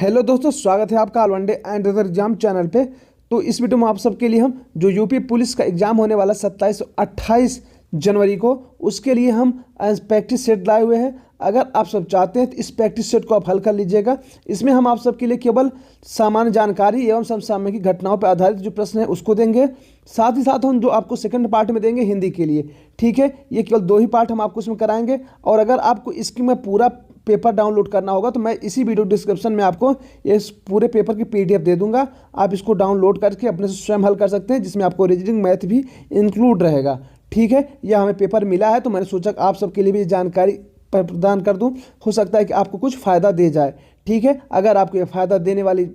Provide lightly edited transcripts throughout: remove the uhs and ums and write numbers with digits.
Hello दोस्तों, स्वागत है आपका all one day and other exam channel पे। तो इस वीडियो में आप सबके लिए हम जो यूपी पुलिस का एग्जाम होने वाला 27 और 28 जनवरी को, उसके लिए हम प्रैक्टिस सेट लाए हुए हैं। अगर आप सब चाहते हैं तो इस प्रैक्टिस सेट को आप हल कर लीजिएगा। इसमें हम आप सबके लिए केवल सामान्य जानकारी एवं समसामयिक घटनाओं पर आधारित जो प्रश्न है उसको देंगे। साथ ही साथ हम जो आपको सेकंड पार्ट में देंगे हिंदी के लिए, ठीक है। ये केवल 2 ही पार्ट हम आपको इसमें कराएंगे। और अगर आपको इसकी में पूरा पेपर डाउनलोड करना होगा तो मैं इसी वीडियो डिस्क्रिप्शन में आपको इस पूरे पेपर की पीडीएफ दे दूंगा। आप इसको डाउनलोड करके अपने से स्वयं हल कर सकते हैं, जिसमें आपको रीजनिंग मैथ भी इंक्लूड रहेगा, ठीक है। यह हमें पेपर मिला है तो मैंने सोचा आप सबके लिए भी जानकारी प्रदान कर दूं। हो सकता है कि आपको कुछ फ़ायदा दे जाए, ठीक है। अगर आपको ये फ़ायदा देने वाली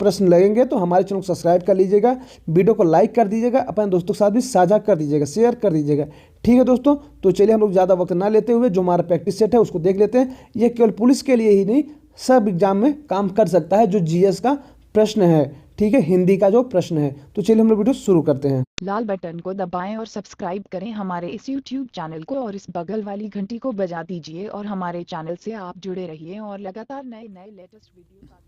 प्रश्न लगेंगे तो हमारे चैनल को सब्सक्राइब कर लीजिएगा, वीडियो को लाइक कर दीजिएगा, अपने दोस्तों के साथ भी साझा कर दीजिएगा, शेयर कर दीजिएगा, ठीक है दोस्तों। तो चलिए हम लोग ज़्यादा वक्त ना लेते हुए जो हमारा प्रैक्टिस सेट है उसको देख लेते हैं। ये केवल पुलिस के लिए ही नहीं, सब एग्जाम में काम कर सकता है। जो जीएस का प्रश्न है, ठीक है, हिंदी का जो प्रश्न है। तो चलिए हम लोग वीडियो शुरू करते हैं। लाल बटन को दबाएं और सब्सक्राइब करें हमारे इस YouTube चैनल को, और इस बगल वाली घंटी को बजा दीजिए और हमारे चैनल से आप जुड़े रहिए और लगातार नए लेटेस्ट वीडियो पाते।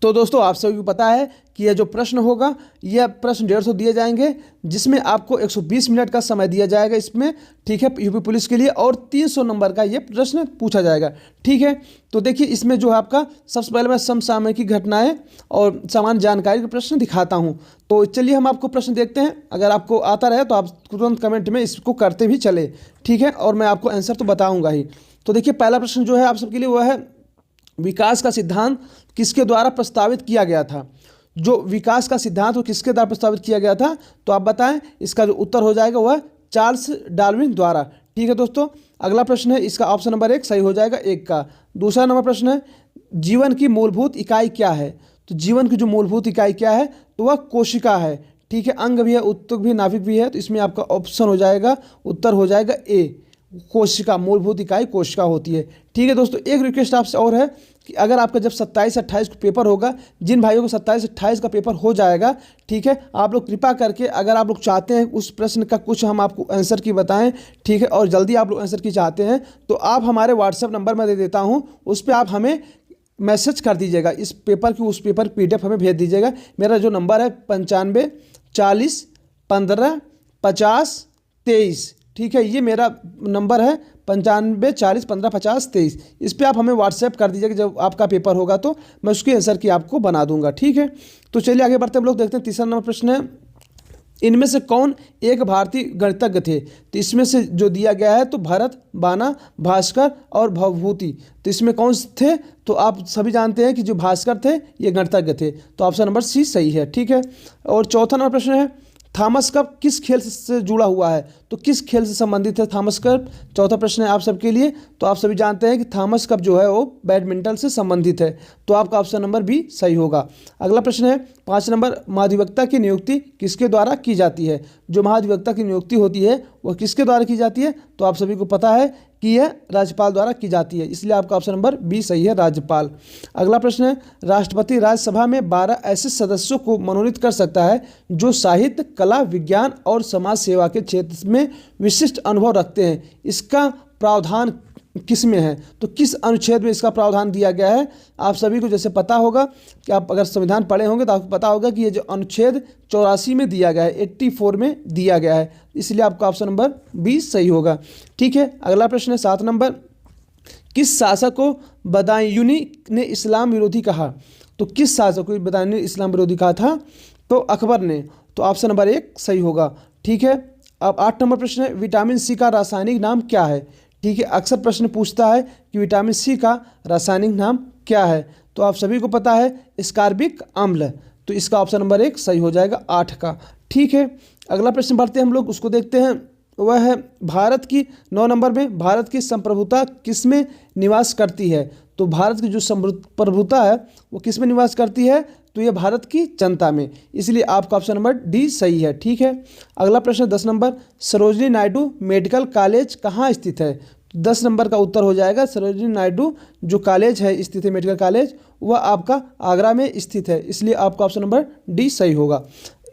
तो दोस्तों, आप सभी को पता है कि यह जो प्रश्न होगा, यह प्रश्न 150 दिए जाएंगे, जिसमें आपको 120 मिनट का समय दिया जाएगा इसमें, ठीक है, यूपी पुलिस के लिए। और 300 नंबर का यह प्रश्न पूछा जाएगा, ठीक है। तो देखिए, इसमें जो है आपका सबसे पहले मैं समसामयिक घटनाएं और सामान्य जानकारी के प्रश्न दिखाता हूं। तो चलिए हम आपको प्रश्न देखते हैं। अगर आपको आता रहे तो आप तुरंत कमेंट में इसको करते भी चले, ठीक है, और मैं आपको आंसर तो बताऊँगा ही। तो देखिए, पहला प्रश्न जो है आप सबके लिए वह है, विकास का सिद्धांत किसके द्वारा प्रस्तावित किया गया था। जो विकास का सिद्धांत वो किसके द्वारा प्रस्तावित किया गया था, तो आप बताएं। इसका जो उत्तर हो जाएगा वह चार्ल्स डार्विन द्वारा, ठीक है दोस्तों। अगला प्रश्न है, इसका ऑप्शन नंबर 1 सही हो जाएगा, 1 का। दूसरा नंबर प्रश्न है, जीवन की मूलभूत इकाई क्या है। तो जीवन की जो मूलभूत इकाई क्या है, तो वह कोशिका है, ठीक है। अंग भी है, उत्तक भी, नाभिक भी है। तो इसमें आपका ऑप्शन हो जाएगा, उत्तर हो जाएगा ए, कोशिका। मूलभूत इकाई कोशिका होती है, ठीक है दोस्तों। एक रिक्वेस्ट आपसे और है कि अगर आपका जब 27-28 को पेपर होगा, जिन भाइयों को 27-28 का पेपर हो जाएगा, ठीक है, आप लोग कृपा करके, अगर आप लोग चाहते हैं उस प्रश्न का कुछ हम आपको आंसर की बताएं, ठीक है, और जल्दी आप लोग आंसर की चाहते हैं, तो आप हमारे व्हाट्सएप नंबर में दे देता हूं, उस पर आप हमें मैसेज कर दीजिएगा। इस पेपर की, उस पेपर पीडीएफ हमें भेज दीजिएगा। मेरा जो नंबर है 95 40 15 50 23, ठीक है, ये मेरा नंबर है 95 40 15 50 23। इस पर आप हमें व्हाट्सएप कर दीजिएगा। जब आपका पेपर होगा तो मैं उसके आंसर की आपको बना दूंगा, ठीक है। तो चलिए आगे बढ़ते हम लोग देखते हैं। तीसरा नंबर प्रश्न है, इनमें से कौन एक भारतीय गणितज्ञ थे। तो इसमें से जो दिया गया है, तो भरत, बाना, भास्कर और भवभूति। तो इसमें कौन थे, तो आप सभी जानते हैं कि जो भास्कर थे ये गणितज्ञ थे। तो ऑप्शन नंबर सी सही है, ठीक है। और चौथा नंबर प्रश्न है, थॉमस कप किस खेल से जुड़ा हुआ है। तो किस खेल से संबंधित है थॉमस कप, चौथा प्रश्न है आप सबके लिए। तो आप सभी जानते हैं कि थॉमस कप जो है वो बैडमिंटन से संबंधित है। तो आपका ऑप्शन नंबर बी सही होगा। अगला प्रश्न है, 5 नंबर, महाधिवक्ता की नियुक्ति किसके द्वारा की जाती है। जो महाधिवक्ता की नियुक्ति होती है वह किसके द्वारा की जाती है, तो आप सभी को पता है कि यह राज्यपाल द्वारा की जाती है, इसलिए आपका ऑप्शन नंबर बी सही है, राज्यपाल। अगला प्रश्न है, राष्ट्रपति राज्यसभा में 12 ऐसे सदस्यों को मनोनीत कर सकता है जो साहित्य, कला, विज्ञान और समाज सेवा के क्षेत्र में विशिष्ट अनुभव रखते हैं। इसका प्रावधान किस में है, तो किस अनुच्छेद में इसका प्रावधान दिया गया है। आप सभी को जैसे पता होगा कि आप अगर संविधान पढ़े होंगे तो आपको पता होगा कि ये जो अनुच्छेद 84 में दिया गया है, 84 में दिया गया है, इसलिए आपका ऑप्शन नंबर 20 सही होगा, ठीक है। अगला प्रश्न है 7 नंबर, किस शासक को बदायूनी ने इस्लाम विरोधी कहा। तो किस शासक को बदायूनी ने इस्लाम विरोधी कहा था, तो अकबर ने। तो ऑप्शन नंबर 1 सही होगा, ठीक है। अब 8 नंबर प्रश्न है, विटामिन सी का रासायनिक नाम क्या है। ठीक है, अक्सर प्रश्न पूछता है कि विटामिन सी का रासायनिक नाम क्या है। तो आप सभी को पता है स्कारबिक अम्ल। तो इसका ऑप्शन नंबर 1 सही हो जाएगा, 8 का, ठीक है। अगला प्रश्न बढ़ते हैं हम लोग, उसको देखते हैं। वह है, भारत की 9 नंबर में, भारत की संप्रभुता किस में निवास करती है। तो भारत की जो संप्रभुता है वो किस में निवास करती है, तो ये भारत की जनता में, इसलिए आपका ऑप्शन नंबर डी सही है, ठीक है। अगला प्रश्न 10 number, Sarojini Naidu medical college कहाँ स्थित है। 10 नंबर का उत्तर हो जाएगा, सरोजिनी नायडू जो कॉलेज है स्थित है, मेडिकल कॉलेज, वह आपका आगरा में स्थित है, इसलिए आपका ऑप्शन नंबर डी सही होगा।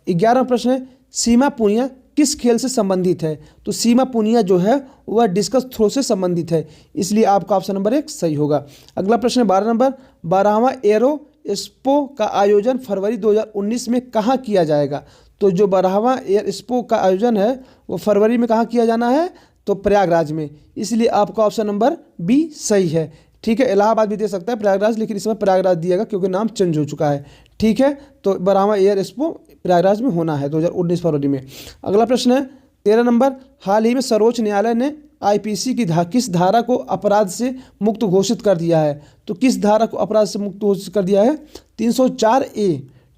11वां प्रश्न है, सीमा पुनिया किस खेल से संबंधित है? तो सीमा पुनिया जो है वह डिस्कस थ्रो से संबंधित है, इसलिए आपका ऑप्शन नंबर 1 सही होगा। अगला प्रश्न है 12 नंबर, 12वां एरो एक्सपो का आयोजन फरवरी 2019 में कहाँ किया जाएगा? तो जो 12वां एयर एक्सपो का आयोजन है वो फरवरी में कहाँ किया जाना है? तो प्रयागराज में, इसलिए आपका ऑप्शन नंबर बी सही है। ठीक है, इलाहाबाद भी दे सकता है प्रयागराज, लेकिन इसमें प्रयागराज दिएगा क्योंकि नाम चेंज हो चुका है। ठीक है, तो 12वां एयर एक्सपो प्रयागराज में होना है 2019 फरवरी में। अगला प्रश्न है 13 नंबर, हाल ही में सर्वोच्च न्यायालय ने आईपीसी की किस धारा को अपराध से मुक्त घोषित कर दिया है? तो किस धारा को अपराध से मुक्त घोषित कर दिया है? 304A।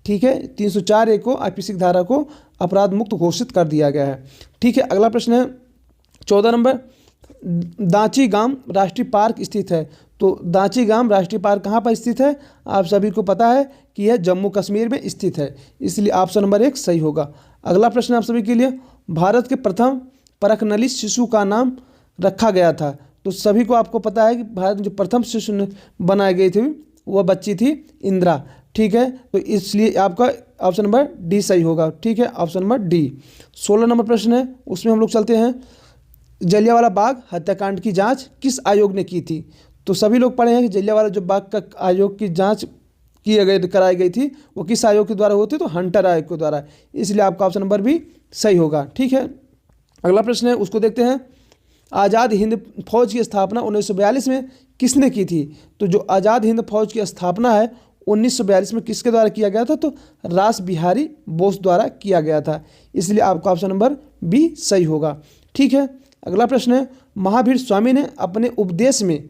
ठीक है, 304A को आईपीसी की धारा को अपराध मुक्त घोषित कर दिया गया है। ठीक है, अगला प्रश्न है 14 नंबर, दांची गाम राष्ट्रीय पार्क स्थित है। तो दांची गाम राष्ट्रीय पार्क कहाँ पर स्थित है? आप सभी को पता है कि यह जम्मू कश्मीर में स्थित है, इसलिए ऑप्शन नंबर 1 सही होगा। अगला प्रश्न आप सभी के लिए, भारत के प्रथम परखनली शिशु का नाम रखा गया था। तो सभी को आपको पता है कि भारत में जो प्रथम शिशु बनाई गई थी वह बच्ची थी इंदिरा। ठीक है, तो इसलिए आपका ऑप्शन नंबर डी सही होगा। ठीक है, ऑप्शन नंबर डी। 16 नंबर प्रश्न है, उसमें हम लोग चलते हैं, जलियांवाला बाग हत्याकांड की जांच किस आयोग ने की थी? तो सभी लोग पढ़े हैं कि जलियांवाला जो बाग का आयोग की जांच कराई गई थी वो किस आयोग के द्वारा होती? तो हंटर आयोग के द्वारा, इसलिए आपका ऑप्शन नंबर भी सही होगा। ठीक है, अगला प्रश्न है उसको देखते हैं, आज़ाद हिंद फौज की स्थापना 1942 में किसने की थी? तो जो आज़ाद हिंद फौज की स्थापना है 1942 में किसके द्वारा किया गया था? तो रास बिहारी बोस द्वारा किया गया था, इसलिए आपका ऑप्शन नंबर बी सही होगा। ठीक है, अगला प्रश्न है, महावीर स्वामी ने अपने उपदेश में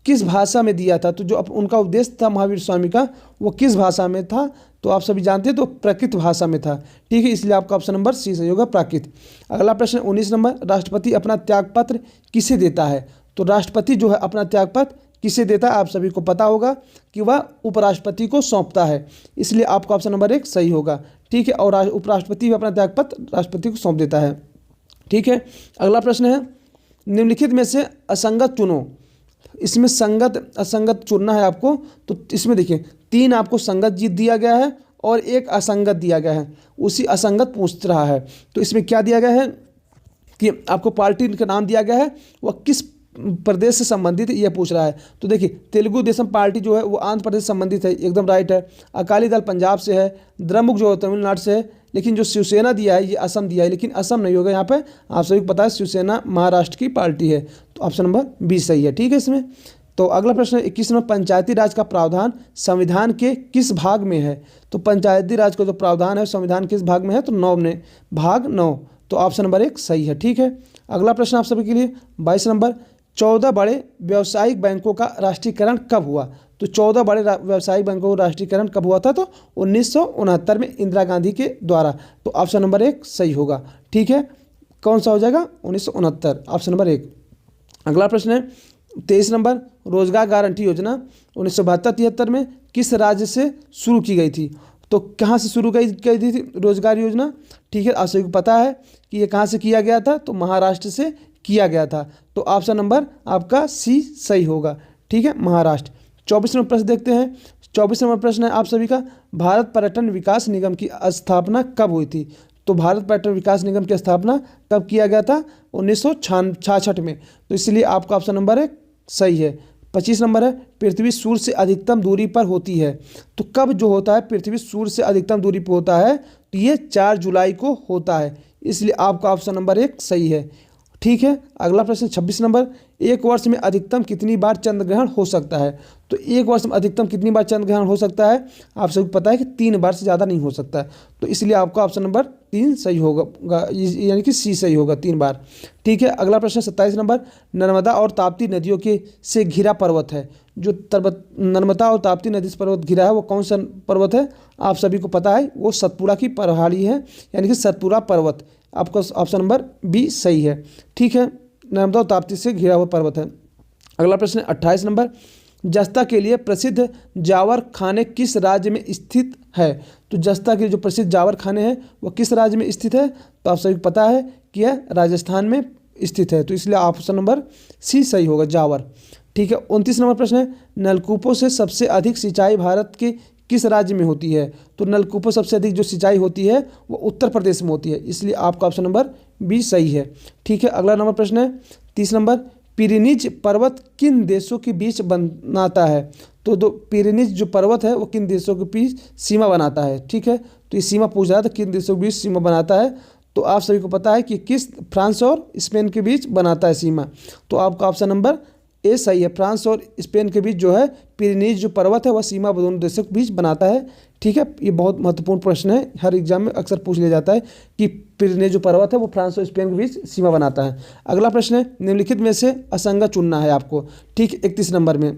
किस भाषा में दिया था? तो जो उनका उपदेश था महावीर स्वामी का वो किस भाषा में था? तो आप सभी जानते हैं तो प्राकृत भाषा में था। ठीक है, इसलिए आपका ऑप्शन नंबर सी सही होगा, प्राकृत। अगला प्रश्न 19 नंबर, राष्ट्रपति अपना त्यागपत्र किसे देता है? तो राष्ट्रपति जो है अपना त्यागपत्र किसे देता है? आप सभी को पता होगा कि वह उपराष्ट्रपति को सौंपता है, इसलिए आपका ऑप्शन नंबर 1 सही होगा। ठीक है, और उपराष्ट्रपति भी अपना त्यागपत्र राष्ट्रपति को सौंप देता है। ठीक है, अगला प्रश्न है, निम्नलिखित में से असंगत चुनो। इसमें संगत असंगत चुनना है आपको, तो इसमें देखिए 3 आपको संगत जीत दिया गया है और 1 असंगत दिया गया है, उसी असंगत पूछ रहा है। तो इसमें क्या दिया गया है कि आपको पार्टी का नाम दिया गया है, वह किस प्रदेश से संबंधित है यह पूछ रहा है। तो देखिए तेलुगु देशम पार्टी जो है वो आंध्र प्रदेश से संबंधित है, एकदम राइट है। अकाली दल पंजाब से है, द्रमुक जो है तमिलनाडु से है, लेकिन जो शिवसेना दिया है ये असम दिया है, लेकिन असम नहीं होगा यहाँ पे। आप सभी को पता है शिवसेना महाराष्ट्र की पार्टी है, तो ऑप्शन नंबर बी सही है। ठीक है इसमें। तो अगला प्रश्न 21 नंबर, पंचायती राज का प्रावधान संविधान के किस भाग में है? तो पंचायती राज का जो प्रावधान है संविधान किस भाग में है? तो 9 में, भाग 9, तो ऑप्शन नंबर 1 सही है। ठीक है, अगला प्रश्न आप सभी के लिए 22 नंबर, 14 बड़े व्यावसायिक बैंकों का राष्ट्रीयकरण कब हुआ? तो 14 बड़े व्यावसायिक बैंकों का राष्ट्रीयकरण कब हुआ था? तो 1969 में इंदिरा गांधी के द्वारा, तो ऑप्शन नंबर 1 सही होगा। ठीक है, कौन सा हो जाएगा? 1969, ऑप्शन नंबर 1। अगला प्रश्न है 23 नंबर, रोजगार गारंटी योजना 1972-73 में किस राज्य से शुरू की गई थी? तो कहाँ से शुरू की गई थी रोजगार योजना? ठीक है, आप सभी को पता है कि ये कहाँ से किया गया था? तो महाराष्ट्र से किया गया था, तो ऑप्शन नंबर आपका सी सही होगा। ठीक है, महाराष्ट्र। 24 नंबर प्रश्न देखते हैं। 24 नंबर प्रश्न है आप सभी का, भारत पर्यटन विकास निगम की स्थापना कब हुई थी? तो भारत पर्यटन विकास निगम की स्थापना कब किया गया था? 1966 में, तो इसलिए आपका ऑप्शन नंबर 1 सही है। 25 नंबर है, पृथ्वी सूर्य से अधिकतम दूरी पर होती है। तो कब जो होता है पृथ्वी सूर्य से अधिकतम दूरी पर होता है? तो ये 4 जुलाई को होता है, इसलिए आपका ऑप्शन नंबर 1 सही है। ठीक है, अगला प्रश्न 26 नंबर, एक वर्ष में अधिकतम कितनी बार चंद्र ग्रहण हो सकता है? तो एक वर्ष में अधिकतम कितनी बार चंद्र ग्रहण हो सकता है? आप सभी को पता है कि 3 बार से ज़्यादा नहीं हो सकता है, तो इसलिए आपका ऑप्शन नंबर 3 सही होगा, यानी कि सी सही होगा, 3 बार। ठीक है, अगला प्रश्न 27 नंबर, नर्मदा और ताप्ती नदियों के से घिरा पर्वत है। जो नर्मदा और ताप्ती नदी से पर्वत घिरा है वो कौन सा पर्वत है? आप सभी को पता है वो सतपुड़ा की पहाड़ी है, यानी कि सतपुड़ा पर्वत। आपका ऑप्शन नंबर बी सही है। ठीक है, नर्मदा और ताप्ती से घिरा हुआ पर्वत है। अगला प्रश्न 28 नंबर, जस्ता के लिए प्रसिद्ध जावर खाने किस राज्य में स्थित है? तो जस्ता के जो प्रसिद्ध जावर खाने हैं वो किस राज्य में स्थित है? तो आप सभी को पता है कि यह राजस्थान में स्थित है, तो इसलिए ऑप्शन नंबर सी सही होगा, जावर। ठीक है, 29 नंबर प्रश्न है, नलकूपों से सबसे अधिक सिंचाई भारत के किस राज्य में होती है? तो नलकूपों सबसे अधिक जो सिंचाई होती है वो उत्तर प्रदेश में होती है, इसलिए आपका ऑप्शन नंबर बी सही है। ठीक है, अगला नंबर प्रश्न है 30 नंबर, पिरेनीज पर्वत किन देशों के बीच बनाता है? तो पिरेनीज जो पर्वत है वो किन देशों के बीच सीमा बनाता है? ठीक है, तो ये सीमा पूछ रहा था किन देशों के बीच सीमा बनाता है, तो आप सभी को पता है कि किस फ्रांस और स्पेन के बीच बनाता है सीमा, तो आपका ऑप्शन नंबर ए सही है। फ्रांस और स्पेन के बीच जो है पिरेनीज जो पर्वत है वह सीमा दोनों देशों के बीच बनाता है। ठीक है, ये बहुत महत्वपूर्ण प्रश्न है, हर एग्जाम में अक्सर पूछ लिया जाता है कि पिरेनीज जो पर्वत है वो फ्रांस और स्पेन के बीच सीमा बनाता है। अगला प्रश्न है निम्नलिखित में से असंगत चुनना है आपको। ठीक, 31 नंबर में,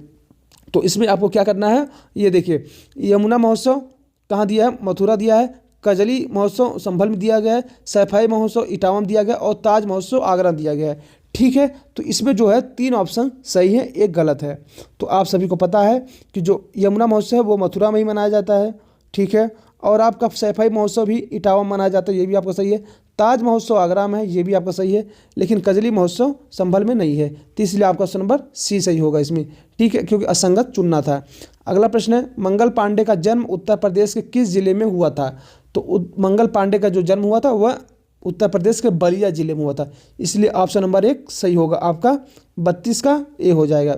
तो इसमें आपको क्या करना है, ये देखिए यमुना महोत्सव कहाँ दिया है? मथुरा दिया है। कजली महोत्सव संभल में दिया गया है। सैफई महोत्सव इटावा में दिया गया और ताज महोत्सव आगरा में दिया गया है। ठीक है, तो इसमें जो है 3 ऑप्शन सही है, एक गलत है। तो आप सभी को पता है कि जो यमुना महोत्सव है वो मथुरा में ही मनाया जाता है। ठीक है, और आपका सैफई महोत्सव भी इटावा में मनाया जाता है, ये भी आपका सही है। ताज महोत्सव आगरा में है, ये भी आपका सही है, लेकिन कजली महोत्सव संभल में नहीं है, तो इसलिए आपका ऑप्शन नंबर सी सही होगा इसमें। ठीक है, क्योंकि असंगत चुनना था। अगला प्रश्न है मंगल पांडे का जन्म उत्तर प्रदेश के किस जिले में हुआ था? तो मंगल पांडे का जो जन्म हुआ था वह उत्तर प्रदेश के बलिया जिले में हुआ था, इसलिए ऑप्शन नंबर 1 सही होगा आपका, 32 का ए हो जाएगा।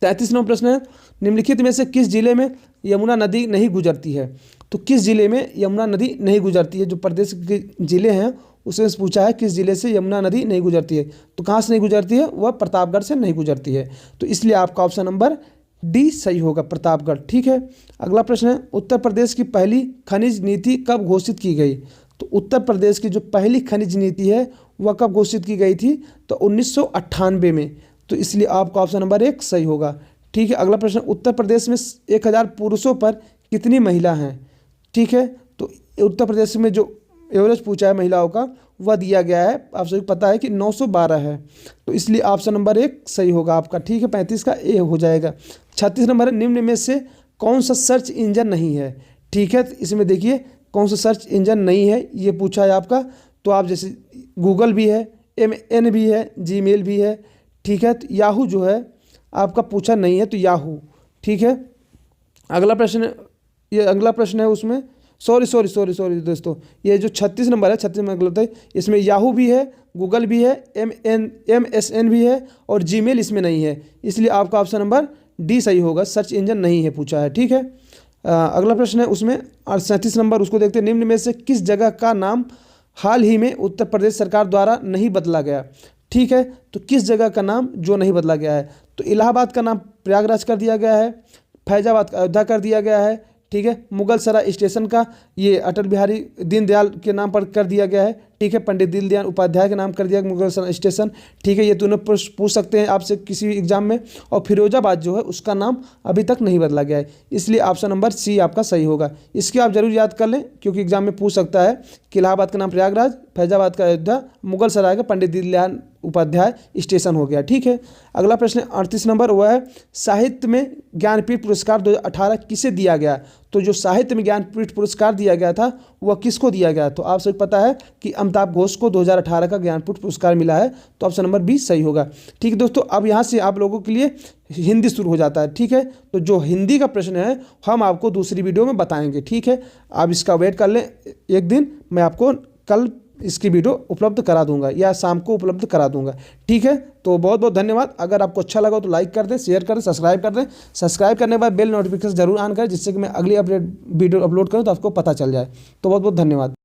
33 नंबर प्रश्न है निम्नलिखित में से किस जिले में यमुना नदी नहीं गुजरती है? तो किस जिले में यमुना नदी नहीं गुजरती है? जो प्रदेश के जिले हैं उसमें से पूछा है किस जिले से यमुना नदी नहीं गुजरती है, तो कहाँ से नहीं गुजरती है? वह प्रतापगढ़ से नहीं गुजरती है, तो इसलिए आपका ऑप्शन नंबर डी सही होगा, प्रतापगढ़। ठीक है, अगला प्रश्न है उत्तर प्रदेश की पहली खनिज नीति कब घोषित की गई? तो उत्तर प्रदेश की जो पहली खनिज नीति है वह कब घोषित की गई थी? तो 1998 में, तो इसलिए आपका ऑप्शन नंबर 1 सही होगा। ठीक है, अगला प्रश्न उत्तर प्रदेश में 1000 पुरुषों पर कितनी महिला हैं? ठीक है, तो उत्तर प्रदेश में जो एवरेज पूछा है महिलाओं का वह दिया गया है, आप सभी पता है कि 912 है, तो इसलिए ऑप्शन नंबर 1 सही होगा आपका। ठीक है, 35 का ए हो जाएगा। 36 नंबर निम्न में से कौन सा सर्च इंजन नहीं है? ठीक है, तो इसमें देखिए कौन सा सर्च इंजन नहीं है ये पूछा है आपका, तो आप जैसे गूगल भी है, MN भी है, जीमेल भी है। ठीक है, तो याहू जो है आपका पूछा नहीं है, तो याहू। ठीक है, अगला प्रश्न, ये अगला प्रश्न है उसमें सॉरी दोस्तों, ये जो 36 नंबर है 36 नंबर गलत है, इसमें याहू भी है, गूगल भी है, MSN भी है और जीमेल इसमें नहीं है, इसलिए आपका ऑप्शन नंबर डी सही होगा, सर्च इंजन नहीं है पूछा है। ठीक है, अगला प्रश्न है उसमें 37 नंबर, उसको देखते हैं निम्न में से किस जगह का नाम हाल ही में उत्तर प्रदेश सरकार द्वारा नहीं बदला गया? ठीक है, तो किस जगह का नाम जो नहीं बदला गया है? तो इलाहाबाद का नाम प्रयागराज कर दिया गया है, फैजाबाद का अयोध्या कर दिया गया है। ठीक है, मुगल सराय स्टेशन का ये अटल बिहारी दीनदयाल के नाम पर कर दिया गया है। ठीक है, पंडित दीनदयाल उपाध्याय के नाम कर दिया मुगल सराय स्टेशन। ठीक है, ये दोनों पूछ सकते हैं आपसे किसी एग्जाम में। और फिरोजाबाद जो है उसका नाम अभी तक नहीं बदला गया है, इसलिए ऑप्शन नंबर सी आपका सही होगा। इसके आप जरूर याद कर लें क्योंकि एग्जाम में पूछ सकता है कि इलाहाबाद का नाम प्रयागराज, फैजाबाद का अयोध्या, मुगल सराय का पंडित दीनदयाल उपाध्याय स्टेशन हो गया। ठीक है, अगला प्रश्न 38 नंबर वह है साहित्य में ज्ञानपीठ पुरस्कार 2018 किसे दिया गया? तो जो साहित्य में ज्ञानपीठ पुरस्कार दिया गया था वह किसको दिया गया? तो आप सभी पता है कि अमिताभ घोष को 2018 का ज्ञानपीठ पुरस्कार मिला है, तो ऑप्शन नंबर 20 सही होगा। ठीक है दोस्तों, अब यहाँ से आप लोगों के लिए हिंदी शुरू हो जाता है। ठीक है, तो जो हिंदी का प्रश्न है हम आपको दूसरी वीडियो में बताएंगे। ठीक है, आप इसका वेट कर लें, एक दिन मैं आपको कल इसकी वीडियो उपलब्ध करा दूंगा या शाम को उपलब्ध करा दूंगा। ठीक है, तो बहुत बहुत धन्यवाद। अगर आपको अच्छा लगा तो लाइक कर दें, शेयर कर दें, सब्सक्राइब कर दें। सब्सक्राइब करने के बाद बेल नोटिफिकेशन जरूर ऑन करें जिससे कि मैं अगली अपडेट वीडियो अपलोड करूं तो आपको पता चल जाए। तो बहुत बहुत धन्यवाद।